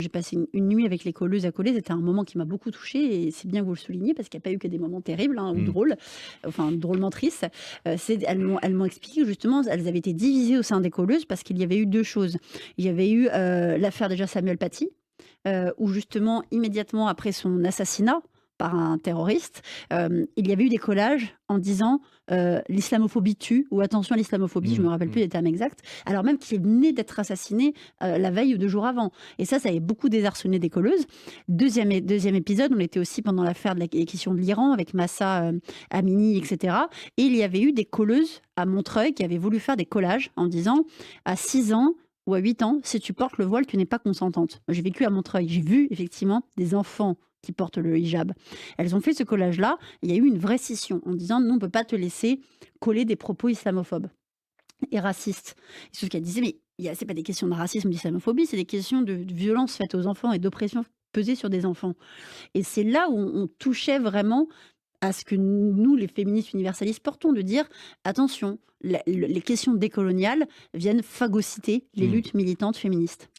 J'ai passé une nuit avec les colleuses à coller, c'était un moment qui m'a beaucoup touchée et c'est bien que vous le souligniez parce qu'il n'y a pas eu que des moments terribles, hein, ou Mmh. drôles, enfin drôlement tristes. C'est elles m'ont expliqué que justement elles avaient été divisées au sein des colleuses parce qu'il y avait eu 2 choses. Il y avait eu, l'affaire déjà Samuel Paty, où justement immédiatement après son assassinat par un terroriste, il y avait eu des collages en disant, «L'islamophobie tue» ou «Attention à l'islamophobie», je Mmh. me rappelle plus Mmh. les termes exacts, alors même qu'il venait d'être assassiné, la veille ou 2 jours avant et ça avait beaucoup désarçonné des colleuses. Deuxième épisode, on était aussi pendant l'affaire de la question de l'Iran avec Mahsa, Amini et cetera et il y avait eu des colleuses à Montreuil qui avaient voulu faire des collages en disant: «À 6 ans ou à 8 ans, si tu portes le voile, tu n'es pas consentante». Moi, j'ai vécu à Montreuil, j'ai vu effectivement des enfants qui portent le hijab. Elles ont fait ce collage-là, il y a eu une vraie scission en disant: «Nous, on ne peut pas te laisser coller des propos islamophobes et racistes». Sauf qu'elles disaient: «Mais c'est pas des questions de racisme, d'islamophobie, c'est des questions de violence faites aux enfants et d'oppression pesée sur des enfants». Et c'est là où on touchait vraiment à ce que nous, les féministes universalistes, portons, de dire: «Attention, les questions décoloniales viennent phagocyter les Mmh. luttes militantes féministes».